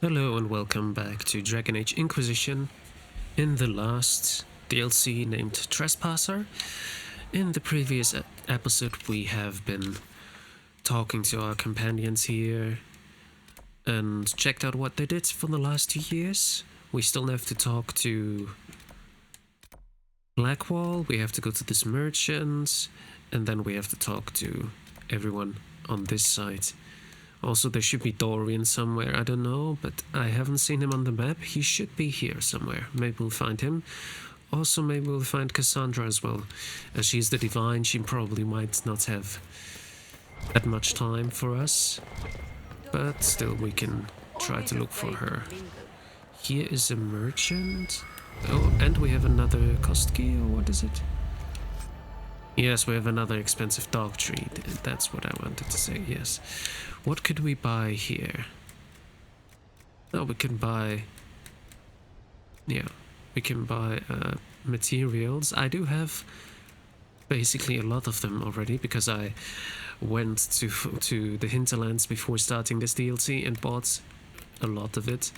Hello and welcome back to Dragon Age Inquisition. In the last DLC named Trespasser, in the previous episode we have been talking to our companions here and checked out what they did for the last 2 years. We still have to talk to Blackwall, we have to go to this merchant, and then we have to talk to everyone on this side. Also, there should be Dorian somewhere, I don't know, but I haven't seen him on the map. He should be here somewhere. Maybe we'll find him. Also, maybe we'll find Cassandra as well. As she's the Divine, she probably might not have that much time for us. But still, we can try to look for her. Here is a merchant. Oh, and we have another Kostki, or what is it? Yes, we have another expensive dog treat. That's what I wanted to say, yes. What could we buy here? Oh, we can buy... Yeah, we can buy materials. I do have basically a lot of them already because I went to the hinterlands before starting this DLC and bought a lot of it.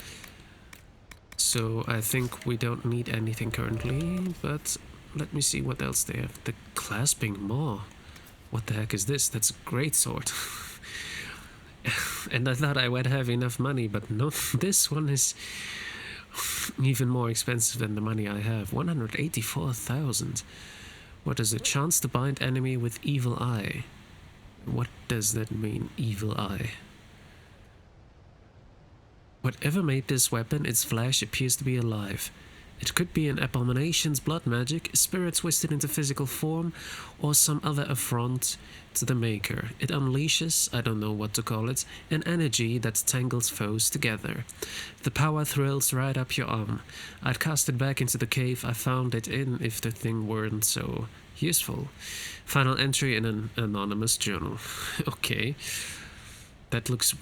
So I think we don't need anything currently, but let me see what else they have. The Clasping Maw. What the heck is this? That's a great sword. And I thought I would have enough money, but no, this one is even more expensive than the money I have. 184,000. What is it? Chance to bind enemy with evil eye. What does that mean, evil eye? Whatever made this weapon, its flesh appears to be alive. It could be an abomination's blood magic, a spirit twisted into physical form, or some other affront to the maker. It unleashes, I don't know what to call it, an energy that tangles foes together. The power thrills right up your arm. I'd cast it back into the cave I found it in if the thing weren't so useful. Final entry in an anonymous journal. Okay. That looks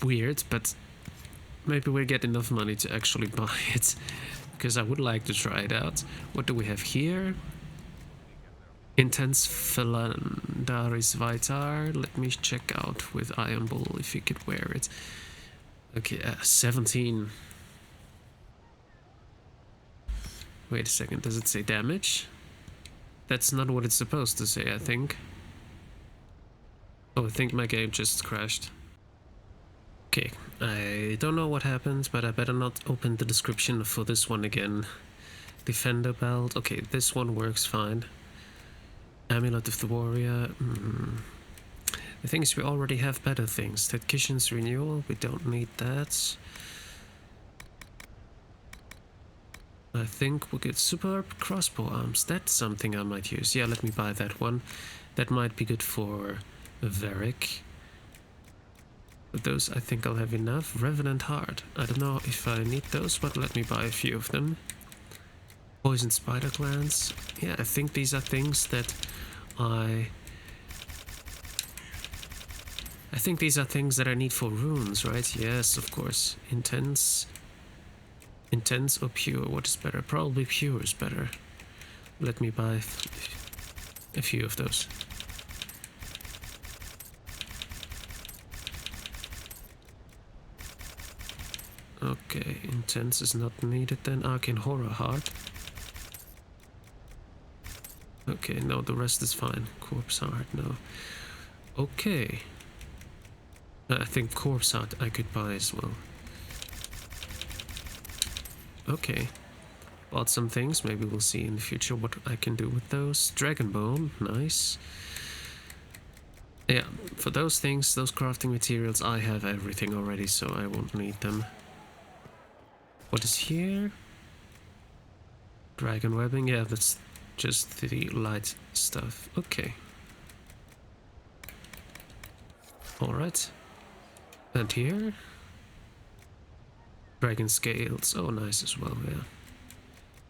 weird, but maybe we'll get enough money to actually buy it. Because I would like to try it out. What do we have here? Intense Philandaris Vitar. Let me check out with Iron Bull if you could wear it. Okay, 17. Wait a second, does it say damage? That's not what it's supposed to say, I think. Oh, I think my game just crashed. Okay, I don't know what happened, but I better not open the description for this one again. Defender belt. Okay, this one works fine. Amulet of the Warrior. The thing is, we already have better things. Tactician's Renewal, we don't need that. I think we'll get Superb Crossbow Arms. That's something I might use. Yeah, let me buy that one. That might be good for Varric. But those, I think I'll have enough. Revenant Heart. I don't know if I need those, but let me buy a few of them. Poison Spider Glands. Yeah, I think these are things that I think these are things that I need for runes, right? Yes, of course. Intense or pure? What is better? Probably pure is better. Let me buy a few of those. Okay, intense is not needed then. Arcane Horror Heart. Okay, no, the rest is fine. Corpse Heart, no. Okay. I think Corpse Heart I could buy as well. Okay. Bought some things, maybe we'll see in the future what I can do with those. Dragon Bone, nice. Yeah, for those things, those crafting materials, I have everything already, so I won't need them. What is here? Dragon webbing, yeah, that's just the light stuff. Okay. Alright. And here? Dragon scales, oh nice as well, yeah.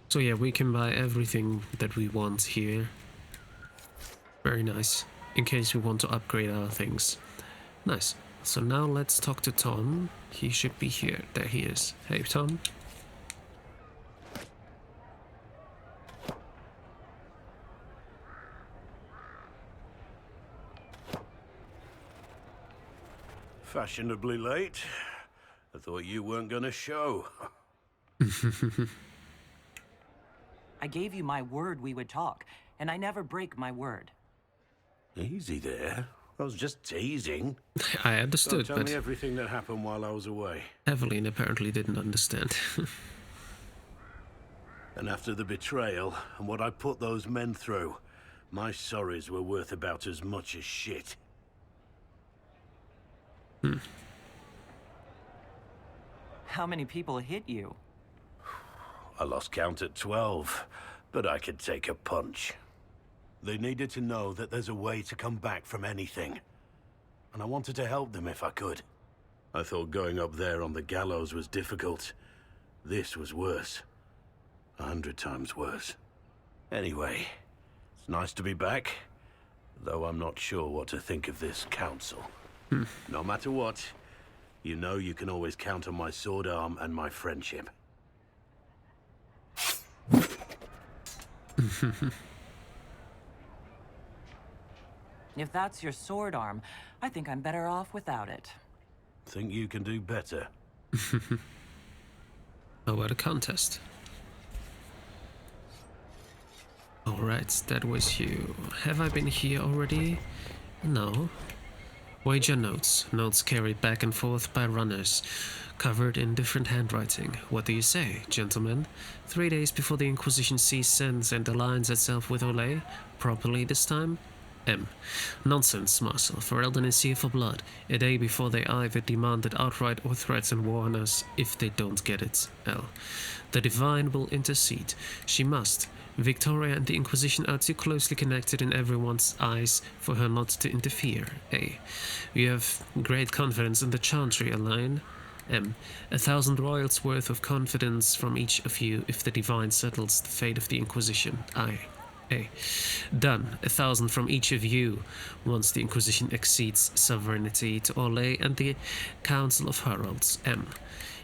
So yeah, we can buy everything that we want here. Very nice. In case we want to upgrade our things. Nice. So now let's talk to Tom. He should be here. There he is. Hey, Tom. Fashionably late. I thought you weren't gonna show. I gave you my word we would talk, and I never break my word. Easy there. I was just teasing. I understood, Don't tell but me everything that happened while I was away. Evelyn apparently didn't understand. And after the betrayal and what I put those men through, my sorries were worth about as much as shit. How many people hit you? I lost count at 12, but I could take a punch. They needed to know that there's a way to come back from anything. And I wanted to help them if I could. I thought going up there on the gallows was difficult. This was worse. 100 times worse. Anyway, it's nice to be back, though I'm not sure what to think of this council. No matter what, you know you can always count on my sword arm and my friendship. If that's your sword arm, I think I'm better off without it. Think you can do better? How about a contest? Alright, that was you. Have I been here already? No. Wager notes. Notes carried back and forth by runners, covered in different handwriting. What do you say, gentlemen? 3 days before the Inquisition ceased sends and aligns itself with Olay? Properly this time? M. Nonsense, Marcel. Ferelden is here for blood. A day before they either demand it outright or threaten warn us if they don't get it. L. The Divine will intercede. She must. Victoria and the Inquisition are too closely connected in everyone's eyes for her not to interfere. A. You have great confidence in the Chantry, Elaine. M. 1,000 royals worth of confidence from each of you if the Divine settles the fate of the Inquisition. I. A. Done. 1,000 from each of you once the Inquisition exceeds sovereignty to Olay and the Council of Heralds. M.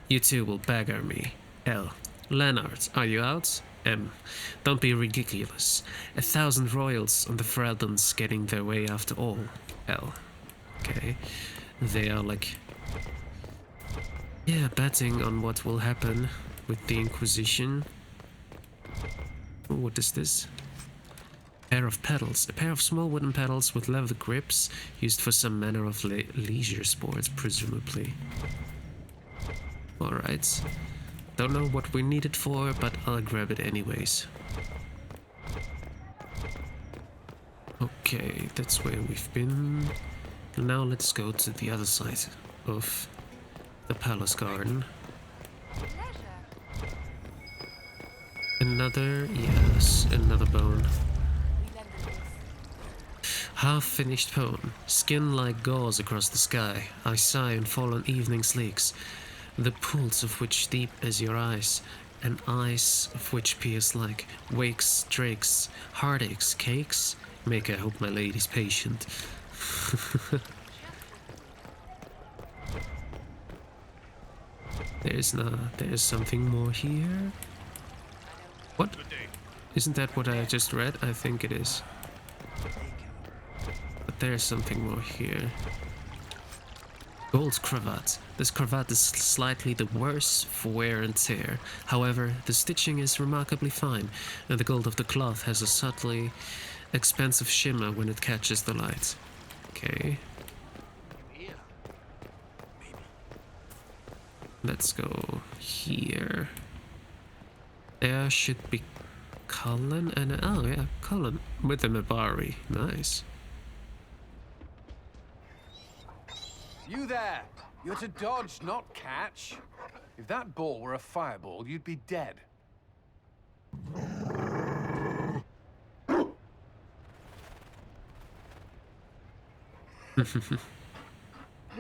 You two will beggar me. L. Leonard, are you out? M. Don't be ridiculous. 1,000 royals on the Freldons getting their way after all. L. Okay. They are like... yeah, betting on what will happen with the Inquisition. What is this? Pair of pedals. A pair of small wooden pedals with leather grips, used for some manner of leisure sports, presumably. Alright. Don't know what we need it for, but I'll grab it anyways. Okay, that's where we've been. Now let's go to the other side of the palace garden. Another bone. Half-finished poem. Skin like gauze across the sky. I sigh and fall on evening's leaks, the pools of which deep as your eyes, and eyes of which pierce like wakes, drakes, heartaches, cakes. Make I hope my lady's patient. There's something more here. What? Isn't that what I just read? I think it is. But there's something more here. Gold cravat. This cravat is slightly the worse for wear and tear. However, the stitching is remarkably fine, and the gold of the cloth has a subtly expensive shimmer when it catches the light. Okay. Let's go here. There should be Cullen and... oh yeah, Cullen with the Mabari. Nice. You there! You're to dodge, not catch. If that ball were a fireball, you'd be dead.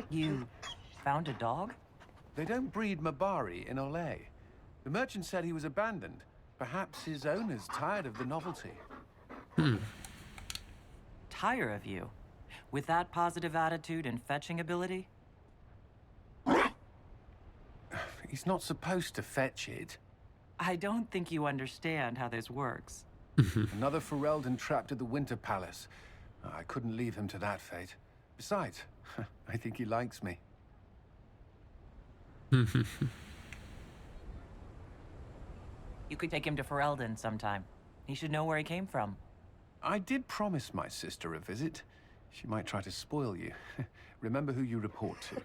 You found a dog? They don't breed Mabari in Olay. The merchant said he was abandoned. Perhaps his owner's tired of the novelty. Tire of you? With that positive attitude and fetching ability? He's not supposed to fetch it. I don't think you understand how this works. Another Ferelden trapped at the Winter Palace. I couldn't leave him to that fate. Besides, I think he likes me. You could take him to Ferelden sometime. He should know where he came from. I did promise my sister a visit. She might try to spoil you. Remember who you report to.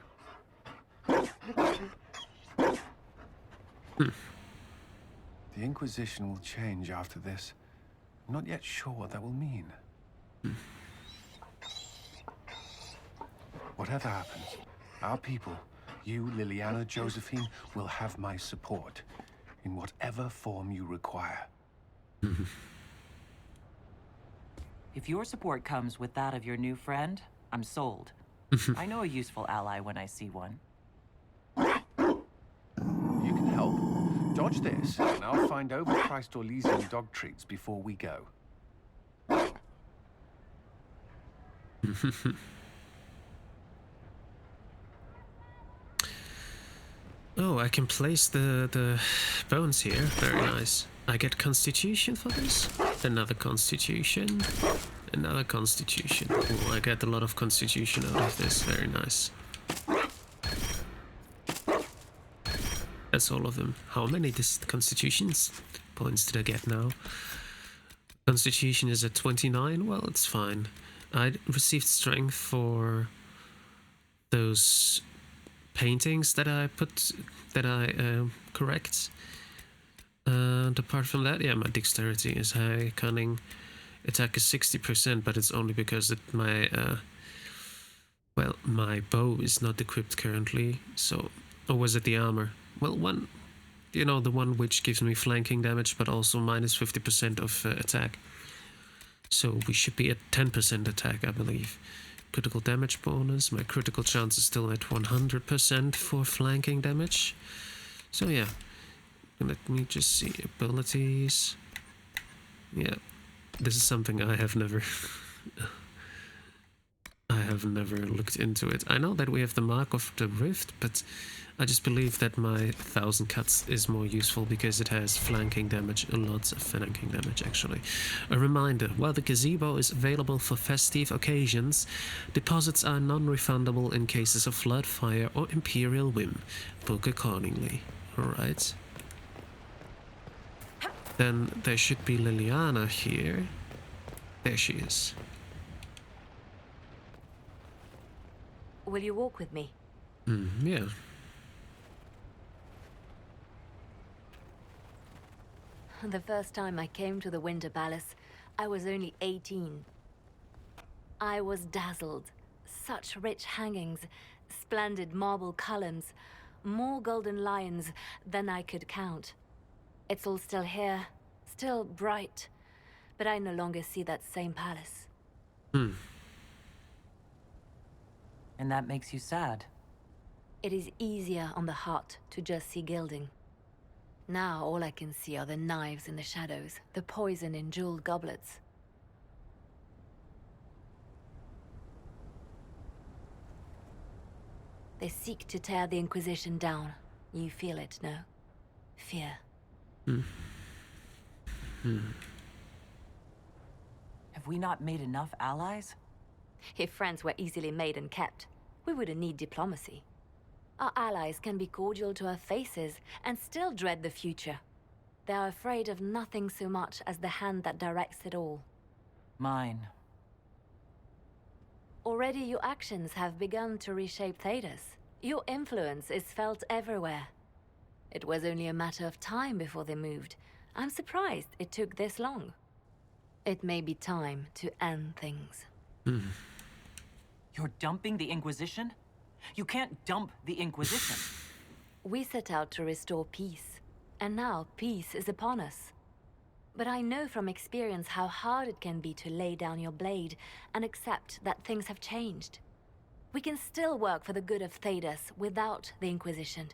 The Inquisition will change after this. I'm not yet sure what that will mean. Whatever happens, our people, you, Liliana, Josephine, will have my support in whatever form you require. If your support comes with that of your new friend, I'm sold. I know a useful ally when I see one. You can help. Dodge this, and I'll find overpriced Orlesian dog treats before we go. Oh, I can place the bones here. Very nice. I get constitution for this. Another constitution. Another constitution. Oh, I get a lot of constitution out of this. Very nice. That's all of them. How many constitutions points did I get now? Constitution is at 29. Well, it's fine. I received strength for those paintings that I correct. And apart from that, yeah, my dexterity is high, cunning, attack is 60%, but it's only because my bow is not equipped currently. So, or was it the armor? Well, the one which gives me flanking damage, but also minus 50% of attack. So we should be at 10% attack, I believe. Critical damage bonus. My critical chance is still at 100% for flanking damage. So yeah, let me just see abilities. Yeah, this is something I have never looked into it. I know that we have the Mark of the Rift, but I just believe that my 1000 cuts is more useful because it has flanking damage, lots of flanking damage actually. A reminder, while the gazebo is available for festive occasions, deposits are non-refundable in cases of flood, fire or imperial whim. Book accordingly. Alright. Then there should be Liliana here. There she is. Will you walk with me? Yeah. The first time I came to the Winter Palace, I was only 18. I was dazzled. Such rich hangings, splendid marble columns, more golden lions than I could count. It's all still here, still bright, but I no longer see that same palace. And that makes you sad. It is easier on the heart to just see gilding. Now all I can see are the knives in the shadows, the poison in jeweled goblets. They seek to tear the Inquisition down. You feel it, no? Fear. Have we not made enough allies? If friends were easily made and kept, we wouldn't need diplomacy. Our allies can be cordial to our faces and still dread the future. They are afraid of nothing so much as the hand that directs it all. Mine. Already your actions have begun to reshape Thedas. Your influence is felt everywhere. It was only a matter of time before they moved. I'm surprised it took this long. It may be time to end things. You're dumping the Inquisition? You can't dump the Inquisition. We set out to restore peace, and now peace is upon us. But I know from experience how hard it can be to lay down your blade and accept that things have changed. We can still work for the good of Thedas without the Inquisition,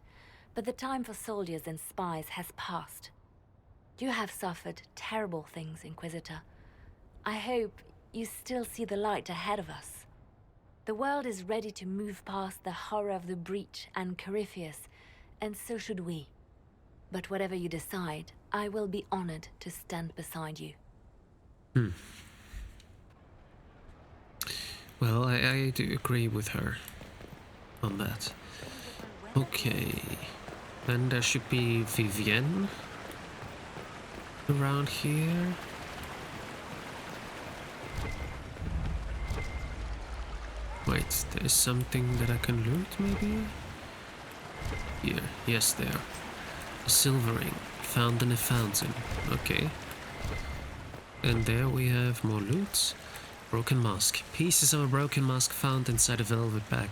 but the time for soldiers and spies has passed. You have suffered terrible things, Inquisitor. I hope you still see the light ahead of us. The world is ready to move past the horror of the Breach and Corypheus, and so should we. But whatever you decide, I will be honored to stand beside you. Well, I do agree with her on that. Okay. Then there should be Vivienne around here. Wait, there's something that I can loot, maybe? Here, yes, there. A silver ring, found in a fountain. Okay. And there we have more loot. Broken mask. Pieces of a broken mask found inside a velvet bag.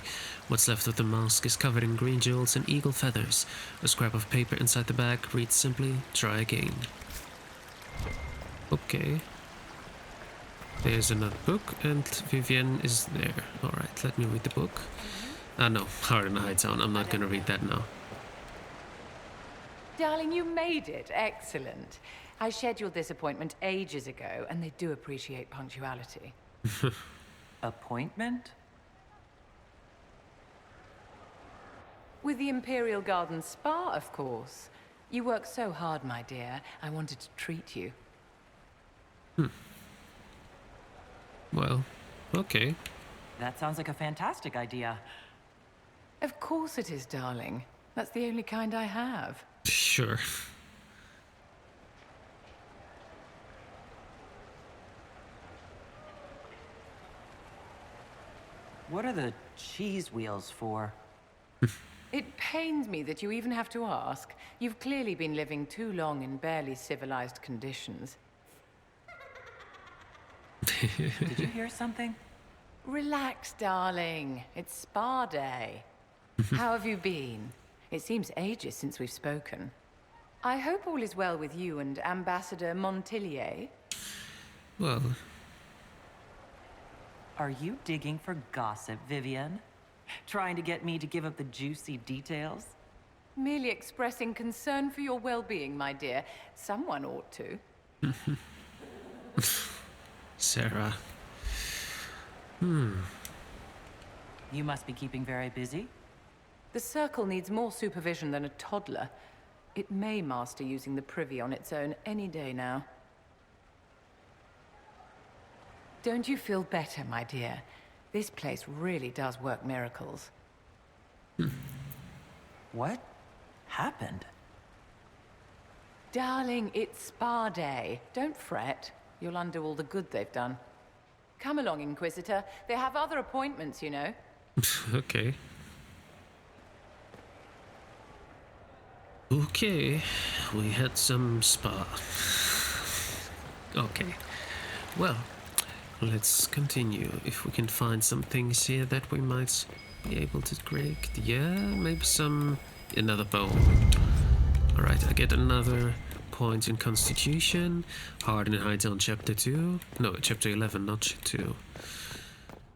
What's left of the mask is covered in green jewels and eagle feathers. A scrap of paper inside the bag reads simply, try again. Okay. There's another book, and Vivienne is there. Alright, let me read the book. No, Hard in the High Town. I'm not gonna read that now. Darling, you made it. Excellent. I scheduled this appointment ages ago, and they do appreciate punctuality. Appointment? With the Imperial Garden Spa, of course. You work so hard, my dear. I wanted to treat you. Well, okay. That sounds like a fantastic idea. Of course it is, darling. That's the only kind I have. Sure. What are the cheese wheels for? It pains me that you even have to ask. You've clearly been living too long in barely civilized conditions. Did you hear something? Relax, darling. It's spa day. How have you been? It seems ages since we've spoken. I hope all is well with you and Ambassador Montillier. Well, Are you digging for gossip, Vivienne? Trying to get me to give up the juicy details? Merely expressing concern for your well-being, my dear. Someone ought to. Sarah. You must be keeping very busy. The Circle needs more supervision than a toddler. It may master using the privy on its own any day now. Don't you feel better, my dear? This place really does work miracles. What happened? Darling, it's spa day. Don't fret. You'll undo all the good they've done. Come along, Inquisitor. They have other appointments, you know. Okay. Okay, we had some spa. Okay, well, let's continue. If we can find some things here that we might be able to break. Yeah, maybe another bone. Alright, I get another point in Constitution. Hard in High Town Chapter 2. No, Chapter 11, not 2.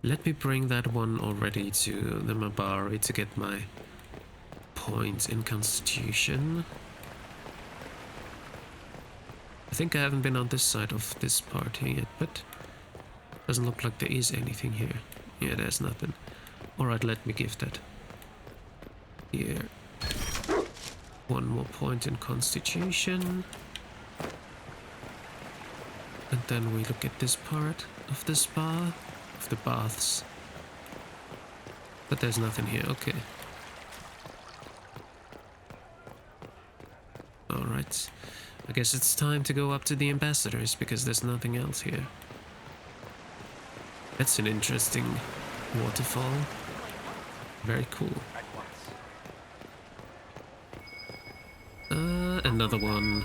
Let me bring that one already to the Mabari to get my point in Constitution. I think I haven't been on this side of this party yet, but doesn't look like there is anything here. Yeah, there's nothing. Alright, let me give that. Here. One more point in Constitution. And then we look at this part of the spa, of the baths. But there's nothing here, okay. Alright, I guess it's time to go up to the ambassadors because there's nothing else here. That's an interesting waterfall. Very cool. Another one.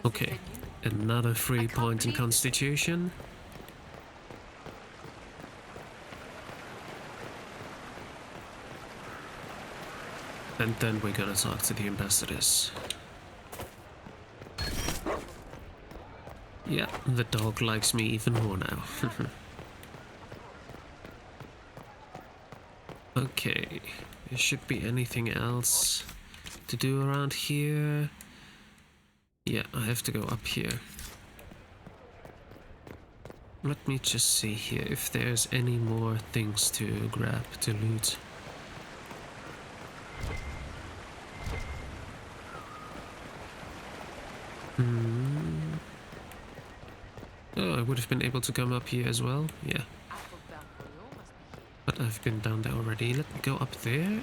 Okay, another 3 point in Constitution. And then we're gonna talk to the ambassadors. Yeah, the dog likes me even more now. Okay, there should be anything else to do around here. Yeah, I have to go up here. Let me just see here if there's any more things to grab, to loot. Oh, I would have been able to come up here as well. Yeah. But but I've been down there already. Let me go up there,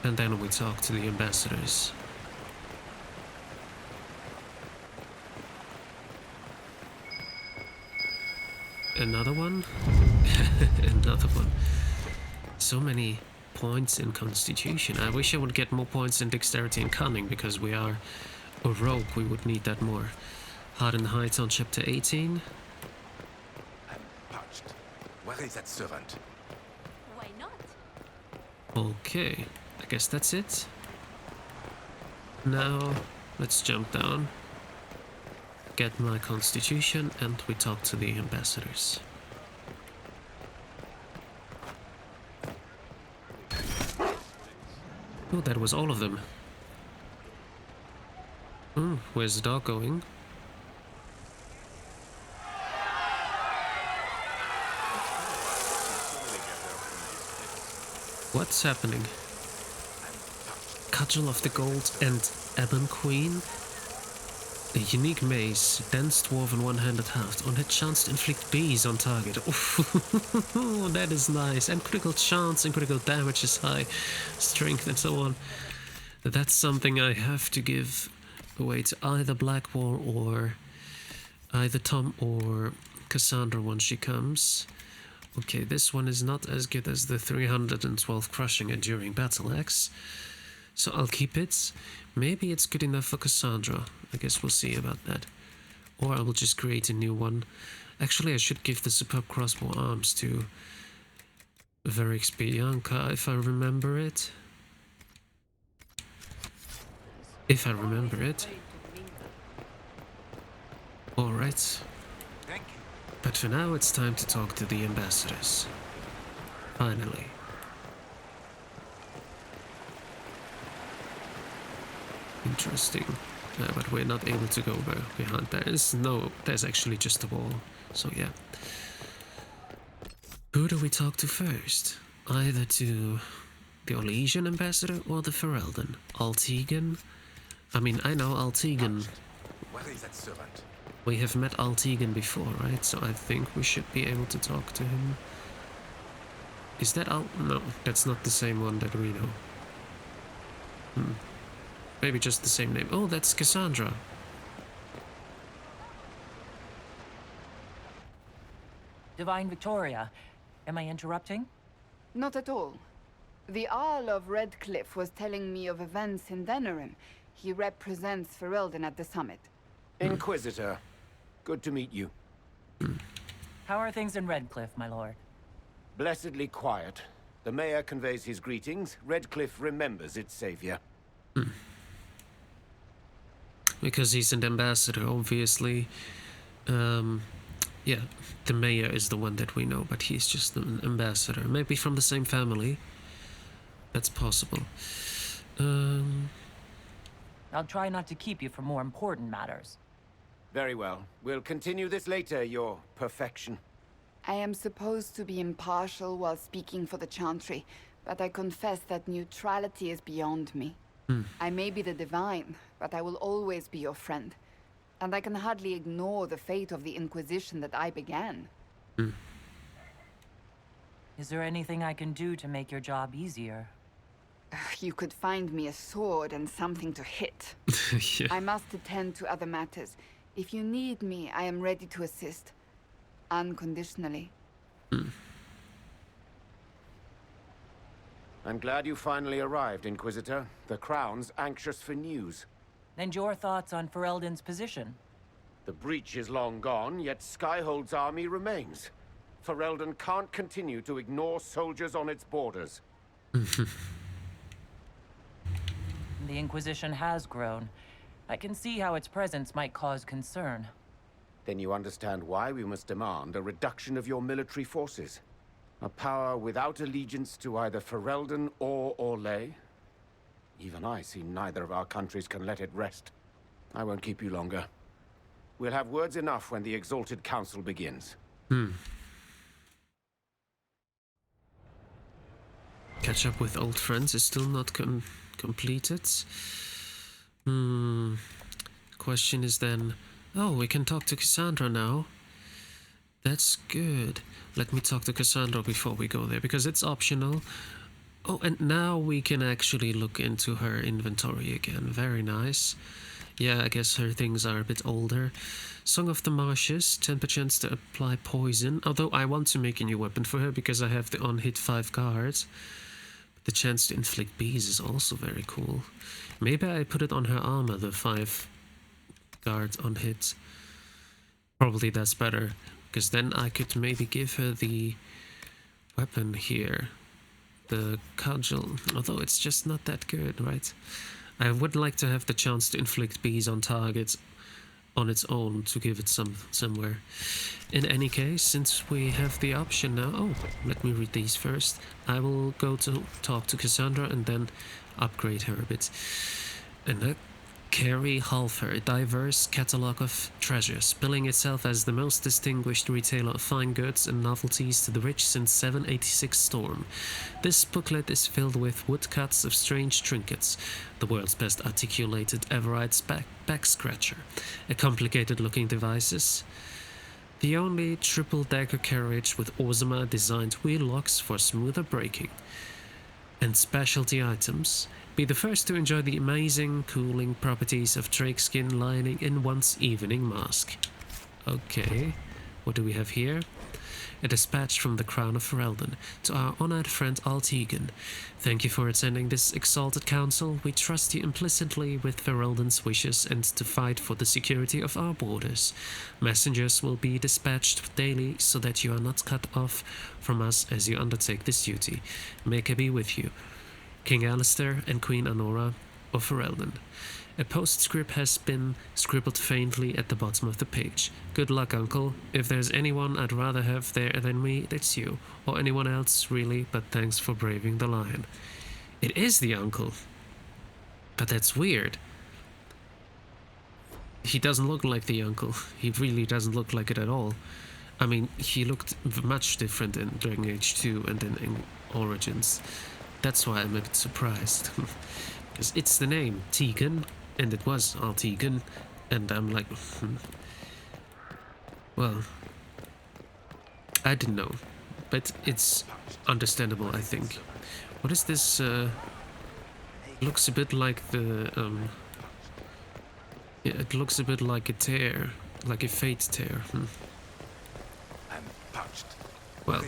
and then we talk to the ambassadors. Another one? Another one. So many points in Constitution. I wish I would get more points in Dexterity and Cunning, because we are a rogue. We would need that more. Hardened Heights on Chapter 18. I'm parched. Where is that servant? Why not? Okay, I guess that's it. Now, let's jump down. Get my Constitution, and we talk to the ambassadors. Oh, that was all of them. Where's the dog going? What's happening? Cudgel of the Gold and Ebon Queen? A unique mace, dense dwarven one-handed haft, on hit chance to inflict bees on target. Oh, that is nice. And critical chance and critical damage is high. Strength and so on. That's something I have to give away to either Blackwall or either Tom or Cassandra when she comes. Okay, this one is not as good as the 312 Crushing Enduring Battle Axe, so I'll keep it. Maybe it's good enough for Cassandra. I guess we'll see about that. Or I will just create a new one. Actually, I should give the Superb Crossbow Arms to Varix Bianca, if I remember it. If I remember it. Alright. Thank you. But for now, it's time to talk to the ambassadors. Finally. Interesting. But we're not able to go behind there. There's actually just a wall. So yeah. Who do we talk to first? Either to the Orlesian ambassador or the Ferelden? Altegan? I know Altegan. Where is that servant? We have met Altegan before, right? So I think we should be able to talk to him. Is that No, that's not the same one that we know. Maybe just the same name. Oh, that's Cassandra. Divine Victoria, am I interrupting? Not at all. The Arl of Redcliffe was telling me of events in Denerim. He represents Ferelden at the summit. Inquisitor. Good to meet you. How are things in Redcliffe, my lord? Blessedly quiet. The mayor conveys his greetings. Redcliffe remembers its savior. Because he's an ambassador, obviously. Yeah, the mayor is the one that we know, but he's just an ambassador. Maybe from the same family. That's possible. I'll try not to keep you from more important matters. Very well. We'll continue this later, your perfection. I am supposed to be impartial while speaking for the Chantry, but I confess that neutrality is beyond me. I may be the Divine, but I will always be your friend. And I can hardly ignore the fate of the Inquisition that I began. Is there anything I can do to make your job easier? You could find me a sword and something to hit. Yeah. I must attend to other matters. If you need me, I am ready to assist. Unconditionally. I'm glad you finally arrived, Inquisitor. The Crown's anxious for news. And your thoughts on Ferelden's position? The breach is long gone, yet Skyhold's army remains. Ferelden can't continue to ignore soldiers on its borders. The Inquisition has grown. I can see how its presence might cause concern. Then you understand why we must demand a reduction of your military forces. A power without allegiance to either Ferelden or Orlais. Even I see neither of our countries can let it rest. I won't keep you longer. We'll have words enough when the Exalted Council begins. Catch up with old friends is still not completed. Question is then... Oh, we can talk to Cassandra now. That's good. Let me talk to Cassandra before we go there, because it's optional. Oh, and now we can actually look into her inventory again. Very nice. Yeah, I guess her things are a bit older. Song of the Marshes, 10% to apply poison. Although I want to make a new weapon for her because I have the on-hit 5 guards. The chance to inflict bees is also very cool. Maybe I put it on her armor, the 5 guard on hit. Probably that's better, because then I could maybe give her the weapon here. The cudgel, although it's just not that good, right? I would like to have the chance to inflict bees on targets on its own to give it somewhere. In any case, since we have the option now... Oh, let me read these first. I will go to talk to Cassandra and then upgrade her a bit. And Carrie Halfer, a diverse catalogue of treasures, billing itself as the most distinguished retailer of fine goods and novelties to the rich since 786 Storm. This booklet is filled with woodcuts of strange trinkets, the world's best articulated Everite's back scratcher, a complicated-looking devices, the only triple-decker carriage with Ozma-designed wheel locks for smoother braking, and specialty items. Be the first to enjoy the amazing cooling properties of drake skin lining in one's evening mask. Okay, what do we have here? A dispatch from the Crown of Ferelden to our honored friend Altegan. Thank you for attending this exalted council. We trust you implicitly with Ferelden's wishes and to fight for the security of our borders. Messengers will be dispatched daily so that you are not cut off from us as you undertake this duty. May Ka be with you. King Alistair and Queen Anora of Ferelden. A postscript has been scribbled faintly at the bottom of the page. Good luck, Uncle. If there's anyone I'd rather have there than me, it's you. Or anyone else, really, but thanks for braving the lion. It is the uncle. But that's weird. He doesn't look like the uncle. He really doesn't look like it at all. I mean, he looked much different in Dragon Age 2 and then in Origins. That's why I'm a bit surprised. Because it's the name, Tegan, and it was Altegan, and I'm like, well, I didn't know, but it's understandable, I think. What is this? Looks a bit like the, yeah, it looks a bit like a tear, like a fate tear. I'm parched. Well,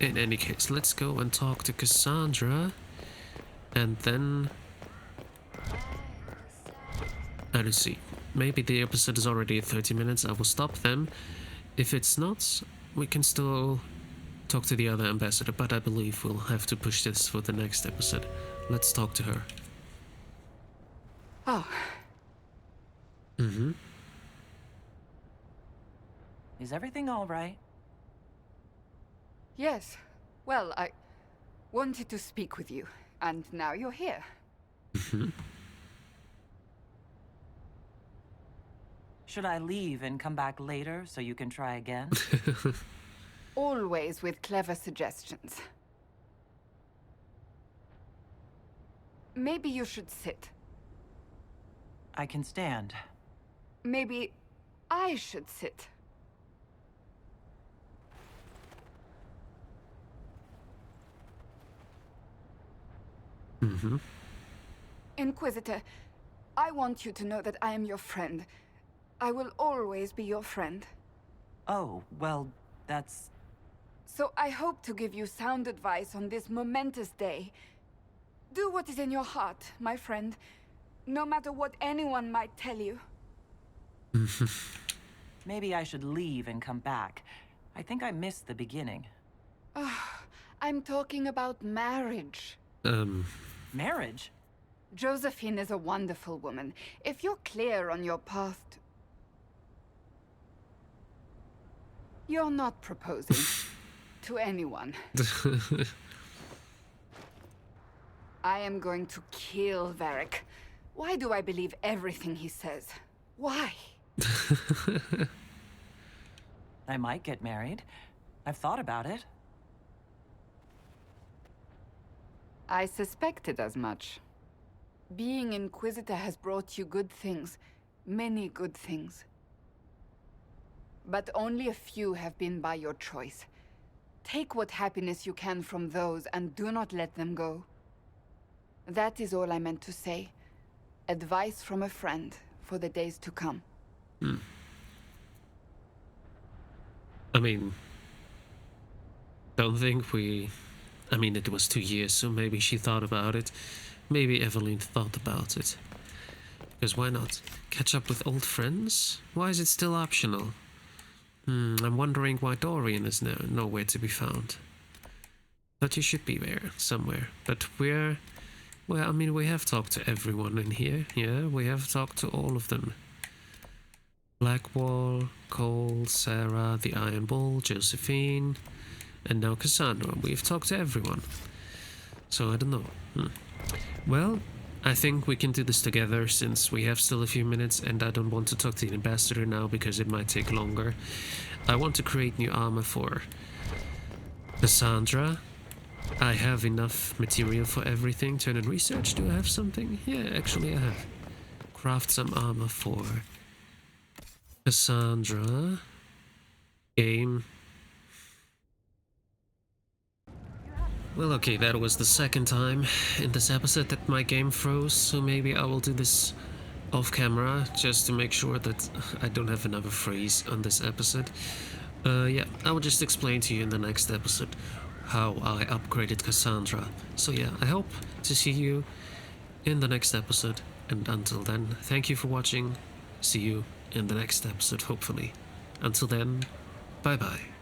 in any case, let's go and talk to Cassandra, and then... Let us see. Maybe the episode is already at 30 minutes, I will stop them. If it's not, we can still talk to the other ambassador, but I believe we'll have to push this for the next episode. Let's talk to her. Oh. Mm-hmm. Is everything all right? Yes. Well, I wanted to speak with you, and now you're here. Mm-hmm. Should I leave and come back later so you can try again? Always with clever suggestions. Maybe you should sit. I can stand. Maybe I should sit. Mm-hmm. Inquisitor, I want you to know that I am your friend. I will always be your friend. Oh, well, that's... So I hope to give you sound advice on this momentous day. Do what is in your heart, my friend, no matter what anyone might tell you. Maybe I should leave and come back. I think I missed the beginning. I'm talking about marriage. Marriage? Josephine is a wonderful woman. If you're clear on your path to... You're not proposing to anyone. I am going to kill Varric. Why do I believe everything he says? Why? I might get married. I've thought about it. I suspected as much. Being Inquisitor has brought you good things. Many good things. but only a few have been by your choice. Take what happiness you can from those and do not let them go. That is all I meant to say. Advice from a friend for the days to come. I mean, don't think we... I mean, it was 2 years, so maybe she thought about it. Maybe Evelyn thought about it. Because why not? Catch up with old friends? Why is it still optional? I'm wondering why Dorian is nowhere to be found. But he should be there, somewhere. But well, I mean, we have talked to everyone in here. Yeah, we have talked to all of them. Blackwall, Cole, Sarah, the Iron Bull, Josephine, and now Cassandra. We've talked to everyone. So I don't know. Well, I think we can do this together since we have still a few minutes, and I don't want to talk to the ambassador now because it might take longer. I want to create new armor for Cassandra. I have enough material for everything. Turn and research. Do I have something? Yeah, actually I have. Craft some armor for Cassandra. Game. Well, okay, that was the second time in this episode that my game froze, so maybe I will do this off camera just to make sure that I don't have another freeze on this episode. Yeah, I will just explain to you in the next episode how I upgraded Cassandra. So yeah, I hope to see you in the next episode, and until then, thank you for watching. See you in the next episode, hopefully. Until then, bye bye.